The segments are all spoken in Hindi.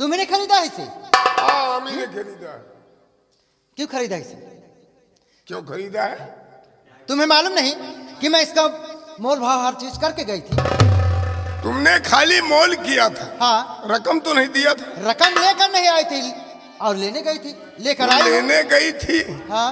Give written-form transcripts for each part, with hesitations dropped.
तुमने खरीदा है इसे? हाँ, हम ही ने खरीदा। क्यों खरीदा इसे? क्यों खरीदा है? तुम्हें मालूम नहीं कि मैं इसका मोल भाव हर चीज करके गई थी? तुमने खाली मोल किया था, हाँ। रकम तो नहीं दिया था। रकम लेकर नहीं आई थी और लेने गई थी, लेकर तुम आई हूं। लेने गई थी, हाँ।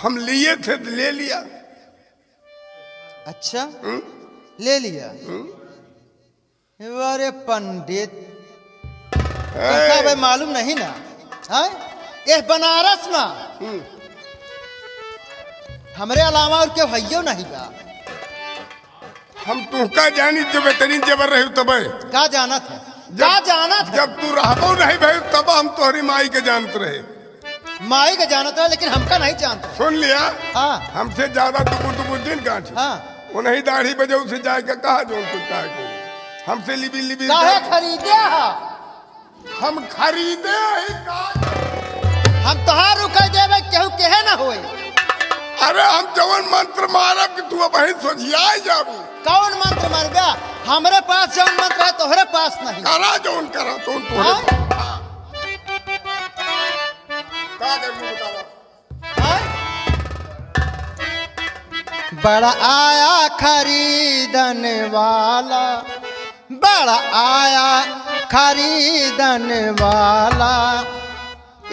हम लिए थे तो ले लिया। अच्छा, ले लिया। अरे पंडित, तुमका भाई मालूम नहीं ना? हाँ? ये बनारस में हमरे अलावा और क्यों भैया नहीं बा। हम तुमका जानी जब बेतरीन जबर रही तब का जाना था? का जाना था? जब तू रहबो नहीं भाई तब हम तोहरी माई के जानते रहे। माई का जाना था, लेकिन हमका नहीं जानता। सुन लिया? हाँ। हमसे ज्यादा दुबुर दिन गांठी। हाँ। वो नहीं दाढ़ी बजे उसे जाके कहा जो उनको कहा को हमसे लिबी लिबी काहे खरीदे हा? हम खरीदे ही का? हम तोहार रुकय देवे केहू केहे ना होए। अरे हम जवन मंत्र मारब कि तू वही सोचिया जाबू। कौन मंत्र मर गया? हमारे पास जौन मंत्र है तोहरे पास नहीं। करा जौन करा तो तोहरे हाँ। का करनी बतावा? हाँ? बड़ा आया खरीदन वाला, बड़ा आया खरीदन वाला,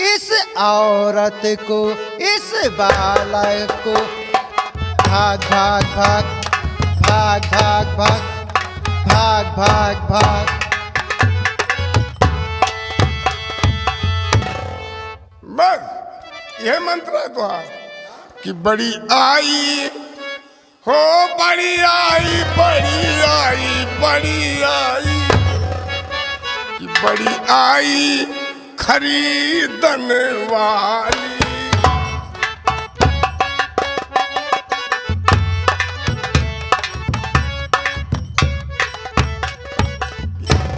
इस औरत को, इस बालक को, भाग भाग भाग भाग भाग भाग भाग भाग भाग। बस यह मंत्र है तुहार कि बड़ी आई हो, बड़ी आई, बड़ी आई, बड़ी आई, कि बड़ी आई खरीदन वाली।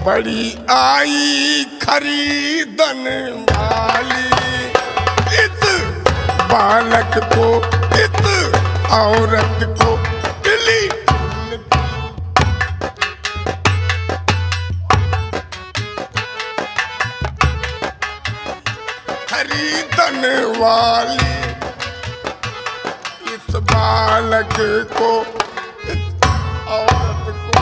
बड़ी आई खरीदन वाली, इस बालक को, इस औरत को दिली खरीदन वाली, इस बालक को, इस औरत को।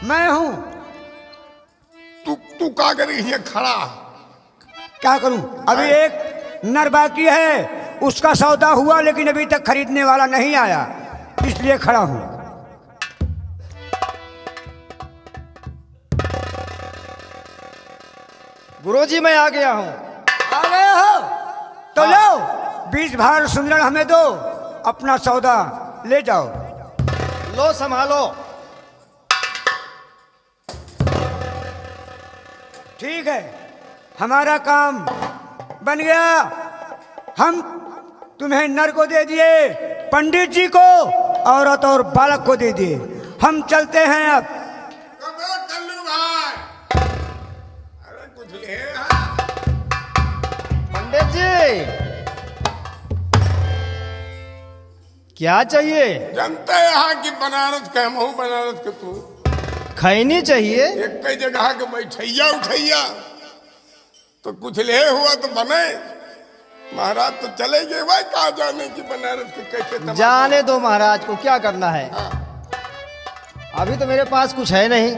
मैं हूं। तू क्या करी है खड़ा? क्या करूं? अभी एक नर बाकी है, उसका सौदा हुआ लेकिन अभी तक खरीदने वाला नहीं आया, इसलिए खड़ा हूं। गुरुजी मैं आ गया हूं। आ गए हो तो लो, 20 भार सुंदर हमें दो, अपना सौदा ले जाओ। लो संभालो। ठीक है, हमारा काम बन गया। हम तुम्हें नर को दे दिए, पंडित जी को औरत और बालक को दे दिए। हम चलते हैं अब। चल्लू भाई, अरे कुछ ले। पंडित जी क्या चाहिए? जनता यहाँ की बनारस का, हम हूँ बनारस के तू। खैनी चाहिए? एक कई जगह के बैठैया उठैया तो कुछ ले हुआ तो बने। महाराज तो चले गए, भाई कहा जाने की बनारस के कैसे तमाशा। जाने दो महाराज को, क्या करना है। हाँ। अभी तो मेरे पास कुछ है नहीं।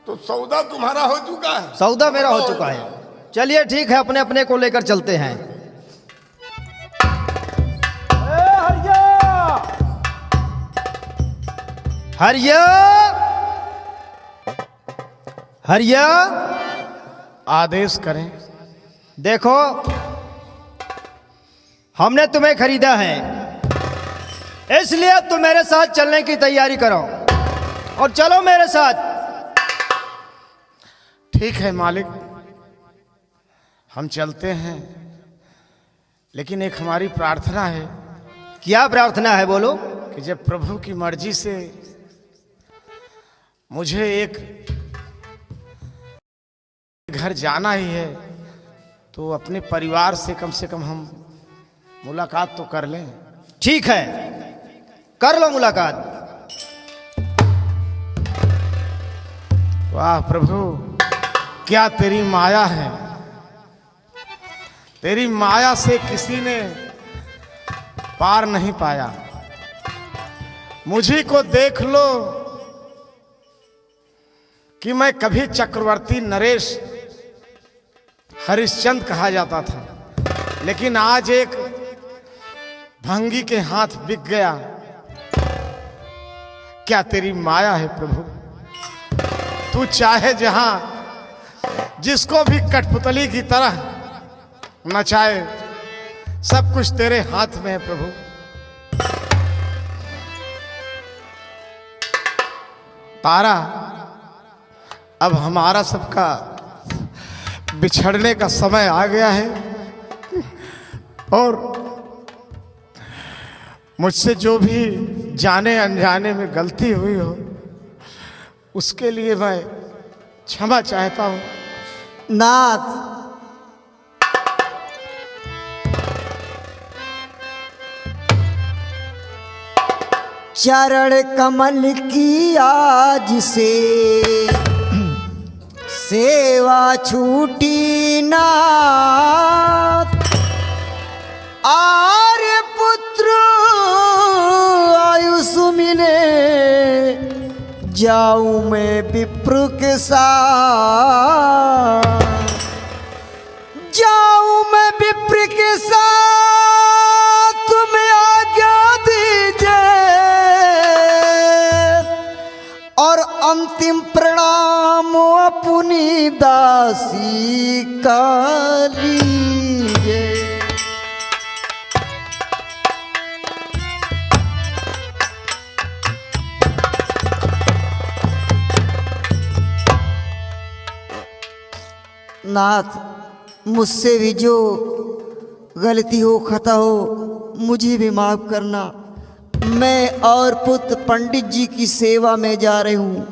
तो सौदा तुम्हारा हो चुका है? सौदा मेरा हो चुका है। चलिए ठीक है, अपने अपने को लेकर चलते हैं। हरिया हरिया, आदेश करें। देखो हमने तुम्हें खरीदा है, इसलिए अब तुम मेरे साथ चलने की तैयारी करो और चलो मेरे साथ। ठीक है मालिक, हम चलते हैं, लेकिन एक हमारी प्रार्थना है। क्या प्रार्थना है बोलो? कि जब प्रभु की मर्जी से मुझे एक घर जाना ही है, तो अपने परिवार से कम हम मुलाकात तो कर लें। ठीक है, कर लो मुलाकात। वाह प्रभु, क्या तेरी माया है। तेरी माया से किसी ने पार नहीं पाया। मुझे को देख लो कि मैं कभी चक्रवर्ती नरेश हरिश्चंद्र कहा जाता था, लेकिन आज एक भंगी के हाथ बिक गया। क्या तेरी माया है प्रभु। तू चाहे जहां जिसको भी कठपुतली की तरह नचाए, सब कुछ तेरे हाथ में है प्रभु। तारा, अब हमारा सबका बिछड़ने का समय आ गया है और मुझसे जो भी जाने अनजाने में गलती हुई हो उसके लिए मैं क्षमा चाहता हूं। नाथ, चरण कमल की आज से सेवा छूटी नाथ। आर्य पुत्र आयुष मिले जाऊं मैं विप्र के साथ। जाऊं मैं विप्र के साथ, तुम्हें आज्ञा दीजिए और अंतिम प्रणाम अपनी दासी का लीजिए। नाथ, मुझसे भी जो गलती हो खता हो मुझे भी माफ करना। मैं और पुत्र पंडित जी की सेवा में जा रही हूँ।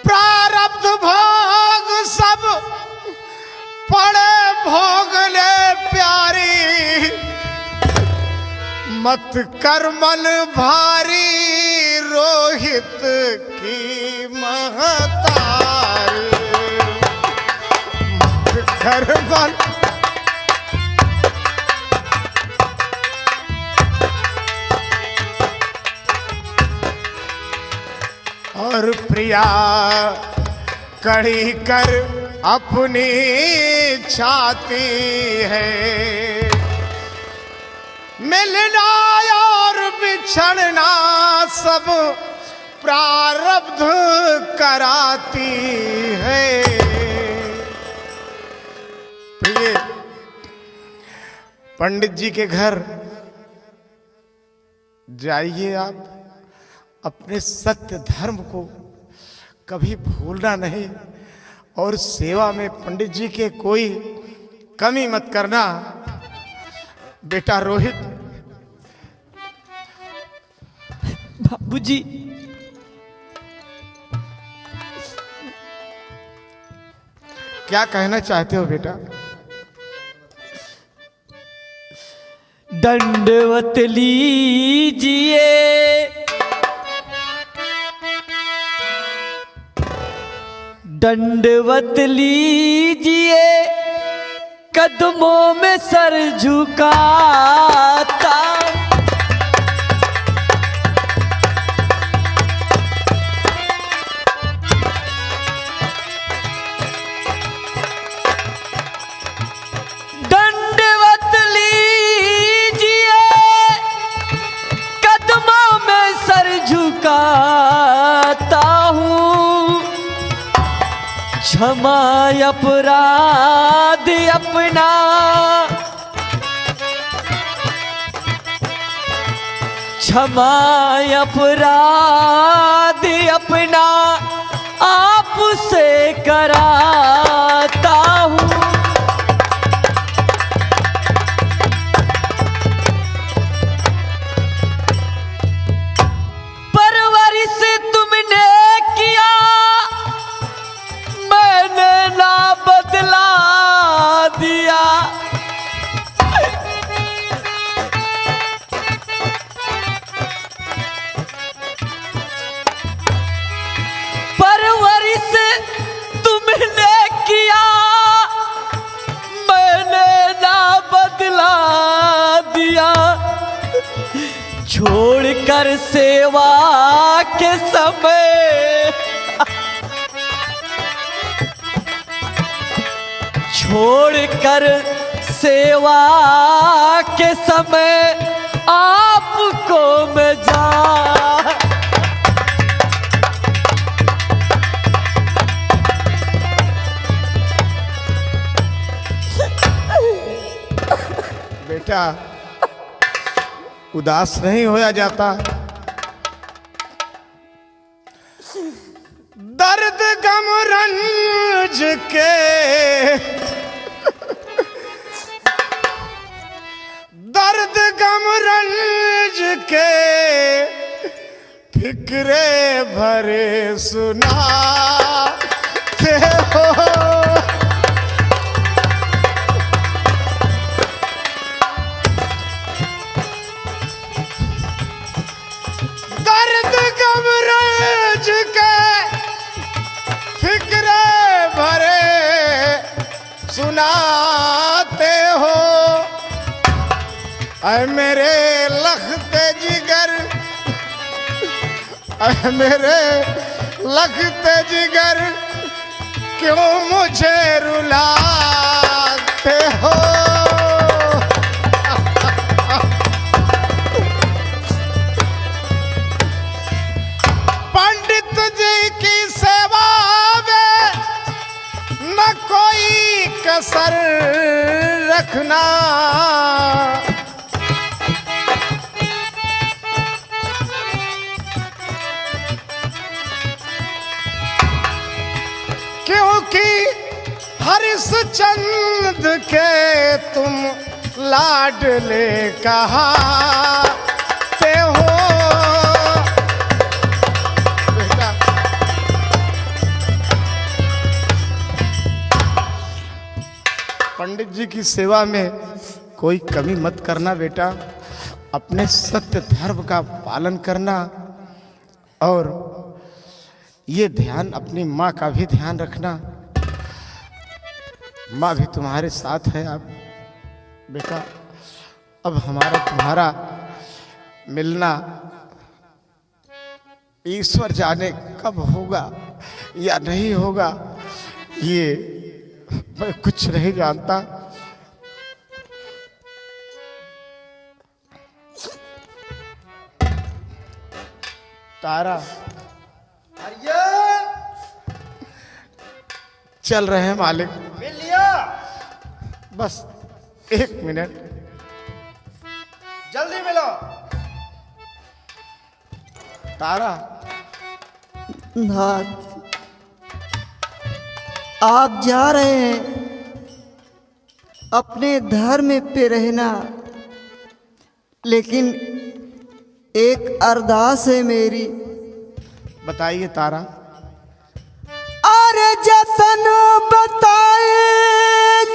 प्रारब्ध भोग सब पड़े भोगले प्यारी, मत कर मन भारी रोहित की महतारी। मत कर मन और प्रिया कड़ी कर अपनी छाती है। मिलना और बिछड़ना सब प्रारब्ध कराती है। प्रिय, पंडित जी के घर जाइए आप। अपने सत्य धर्म को कभी भूलना नहीं और सेवा में पंडित जी के कोई कमी मत करना। बेटा रोहित। बाबूजी, क्या कहना चाहते हो बेटा? दंडवत लीजिए, दंडवत लीजिए, कदमों में सर झुकाता। दंडवत लीजिए, कदमों में सर झुकाता हूँ। क्षमा अपराध अपना, क्षमा अपराध अपना आपसे कराता हूँ। परवरिश तुमने किया छोड़कर सेवा के समय, छोड़कर सेवा के समय आपको मैं जा। बेटा उदास नहीं होया जाता। दर्द गम रंज के दर्द गम रंज के फिक्रे भरे सुनाते हो। दर्द गम रंज के फिक्रे भरे सुनाते हो। ऐ मेरे लखते जिगर, ऐ मेरे लखते जिगर, क्यों मुझे रुलाते हो। पंडित जी की सेवा में न कोई कसर रखना। क्योंकि हरिश्चंद्र के तुम लाडले कहाते हो। बेटा पंडित जी की सेवा में कोई कमी मत करना बेटा। अपने सत्य धर्म का पालन करना और ये ध्यान अपनी माँ का भी ध्यान रखना। माँ भी तुम्हारे साथ है। अब बेटा अब हमारा तुम्हारा मिलना ईश्वर जाने कब होगा या नहीं होगा, ये मैं कुछ नहीं जानता। तारा चल रहे हैं मालिक। मिल लिया? बस 1 मिनट। जल्दी मिलो। तारा नाथ, आप जा रहे हैं, अपने धर्म पे रहना, लेकिन एक अरदास है मेरी। बताइए तारा। अरे जतन बताए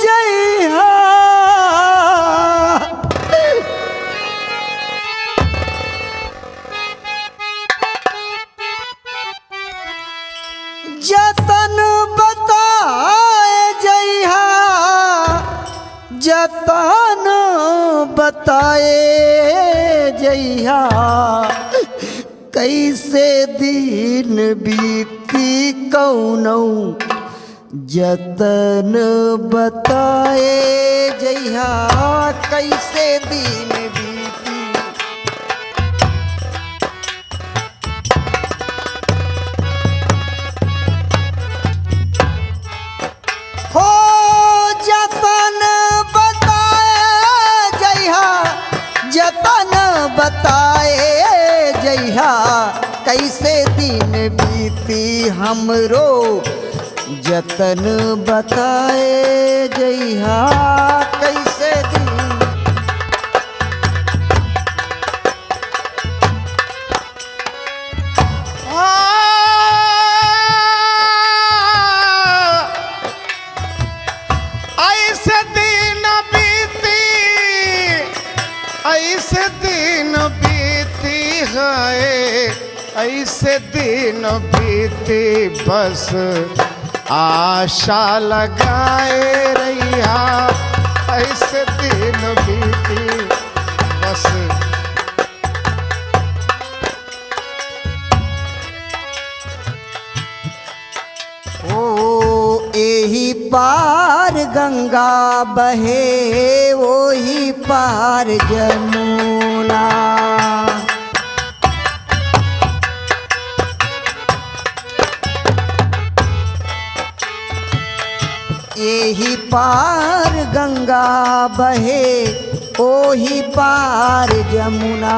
जइहा, जतन बताए जइहा, जतन बताए जइहा, कैसे दिन बीती कौनौ जतन बताए जइहा, कैसे दिन बीती। हो जतन बताए जइहा, जतन बताए जइहा, कैसे दिन बीती हमरो जतन बताए जइहा, कैसे दिन। ऐसे दिन बीती, ऐसे दिन बीती है, ऐसे दिन बीती, बस आशा लगाए रहिया। ऐसे दिन बीती बस पार गंगा बहे वही पार जमुना। यही पार गंगा बहे ओही पार जमुना।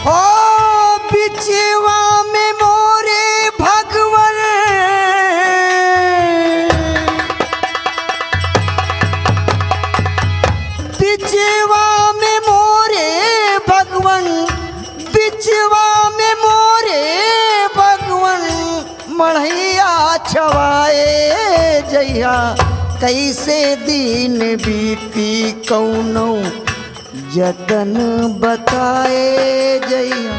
हो बिचवा में मोरे भगवन बिचवा में मोरे भगवन बिचवा में मोरे भगवन मढ़ैया छवाए जइया कैसे दिन बीती कौनो जतन बताए जइया।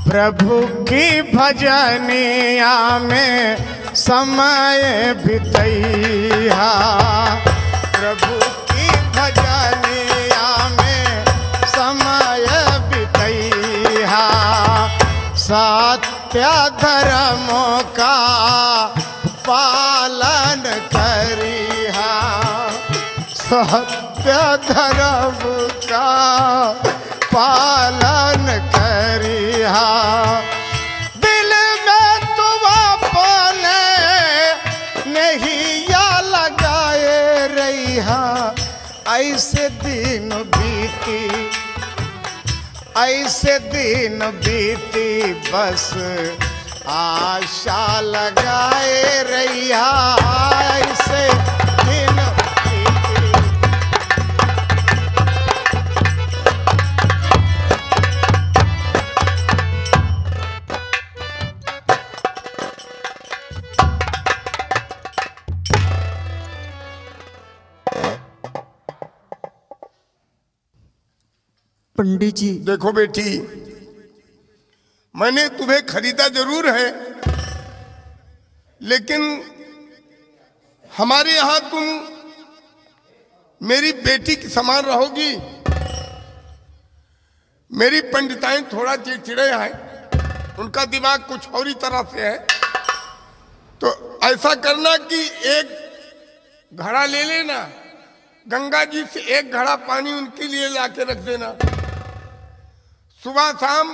प्रभु की भजनिया में समय बितैया। प्रभु की भजनिया में समय बितैया। सत्य धर्म का पालन करिहा। सत्य धर्म का पालन करिहा। दिल में तुम अपने नैया लगाए रहिहा। ऐसे दिन बीती ऐसे दिन बीती बस आशा लगाए रहिहा। ऐसे दिन बीती। पंडित जी देखो बेटी, मैंने तुम्हें खरीदा जरूर है, लेकिन हमारे यहां तुम मेरी बेटी के समान रहोगी। मेरी पंडिताएं थोड़ा चिड़चिड़े हैं, उनका दिमाग कुछ और ही तरह से है। तो ऐसा करना कि एक घड़ा ले लेना, गंगा जी से एक घड़ा पानी उनके लिए लाके रख देना। सुबह शाम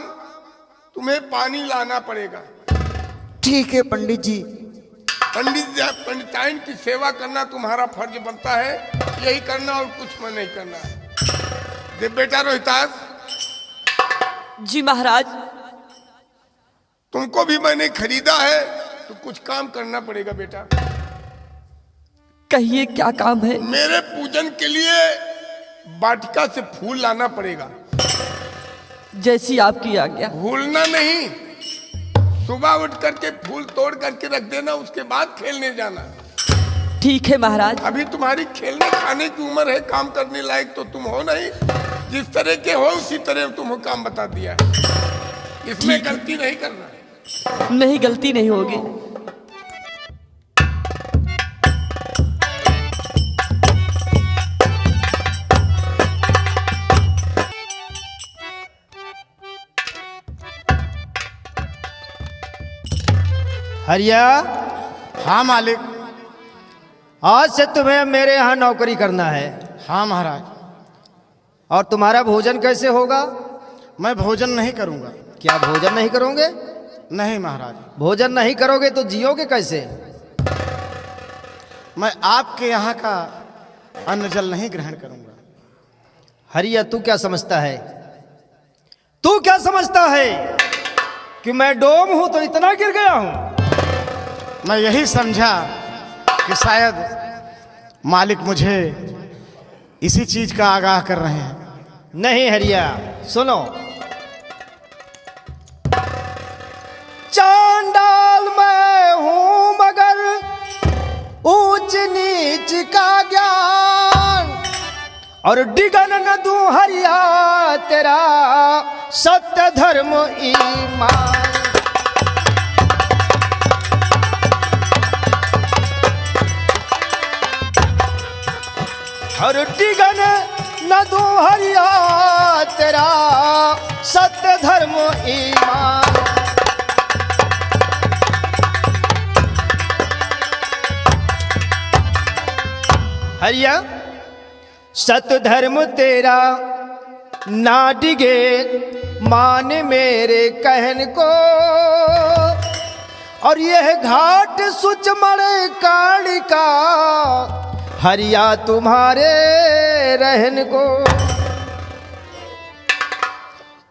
तुम्हें पानी लाना पड़ेगा। ठीक है पंडित जी। पंडिताइन की सेवा करना तुम्हारा फर्ज बनता है, यही करना और कुछ मैं नहीं करना है। देव बेटा रोहितास, जी महाराज। तुमको भी मैंने खरीदा है तो कुछ काम करना पड़ेगा बेटा। कहिए क्या काम है? मेरे पूजन के लिए वाटिका से फूल लाना पड़ेगा। जैसी आपकी आज्ञा। भूलना नहीं, सुबह उठ करके फूल तोड़ करके रख देना, उसके बाद खेलने जाना। ठीक है महाराज। अभी तुम्हारी खेलने खाने की उम्र है, काम करने लायक तो तुम हो नहीं। जिस तरह के हो उसी तरह तुम्हें काम बता दिया है, इसमें गलती नहीं करना। नहीं, गलती नहीं होगी। हरिया, हाँ मालिक। आज से तुम्हें मेरे यहाँ नौकरी करना है। हाँ महाराज। और तुम्हारा भोजन कैसे होगा? मैं भोजन नहीं करूँगा। क्या भोजन नहीं करोगे? नहीं महाराज। भोजन नहीं करोगे तो जियोगे कैसे? मैं आपके यहाँ का अन्न जल नहीं ग्रहण करूँगा। हरिया, तू क्या समझता है? तू क्या समझता है कि मैं डोम हूं तो इतना गिर गया हूं? मैं यही समझा कि शायद मालिक मुझे इसी चीज का आगाह कर रहे हैं। नहीं हरिया, सुनो। चांडाल मैं हूं मगर ऊंच नीच का ज्ञान, और डिगन न दूं हरिया तेरा सत्य धर्म ईमान। हर टिगन न दू हरिया तेरा सत्य धर्म ईमान। हरिया सत्य धर्म तेरा ना डिगे मान मेरे कहन को, और यह घाट सुचमण कालिका हरिया तुम्हारे रहन को।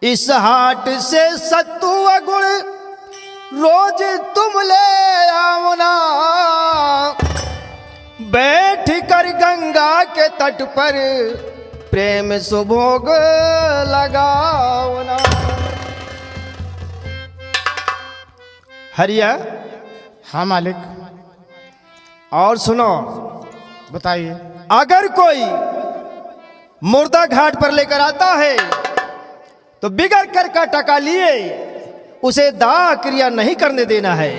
इस हाट से सत्तू गुड़ रोज तुम ले आओ ना, बैठ कर गंगा के तट पर प्रेम सुभोग लगाओ ना। हरिया हाँ मालिक, और सुनो, बताइए। अगर कोई मुर्दा घाट पर लेकर आता है तो बिगड़ कर का टका लिए उसे दाह क्रिया नहीं करने देना है।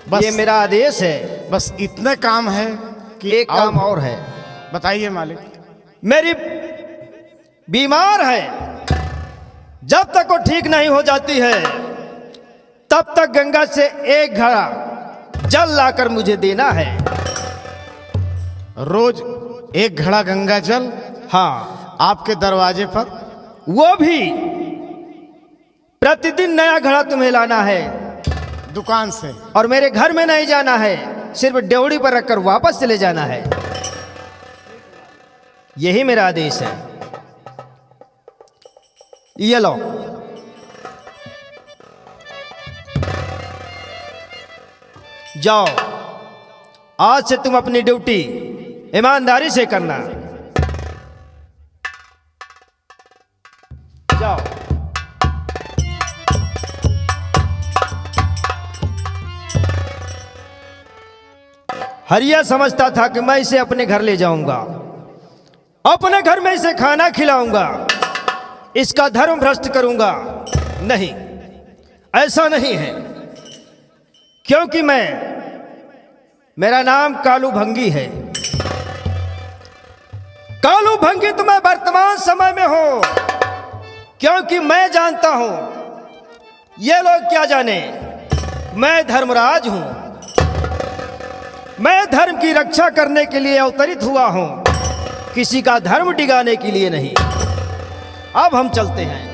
बस ये मेरा आदेश है। बस इतना काम है कि एक काम और है। बताइए मालिक। मेरी बीमार है, जब तक वो ठीक नहीं हो जाती है तब तक गंगा से एक घड़ा जल लाकर मुझे देना है। रोज एक घड़ा गंगा जल? हाँ, आपके दरवाजे पर? वो भी प्रतिदिन नया घड़ा तुम्हें लाना है दुकान से? और मेरे घर में नहीं जाना है, सिर्फ ड्योढ़ी पर रखकर वापस चले जाना है। यही मेरा आदेश है। ये लो। जाओ, आज से तुम अपनी ड्यूटी ईमानदारी से करना। जाओ। हरिया समझता था कि मैं इसे अपने घर ले जाऊंगा, अपने घर में इसे खाना खिलाऊंगा, इसका धर्म भ्रष्ट करूंगा। नहीं, ऐसा नहीं है, क्योंकि मेरा नाम कालू भंगी है। कालू भंगी तो मैं वर्तमान समय में हूं, क्योंकि मैं जानता हूं, ये लोग क्या जाने, मैं धर्मराज हूं। मैं धर्म की रक्षा करने के लिए अवतरित हुआ हूं, किसी का धर्म डिगाने के लिए नहीं। अब हम चलते हैं।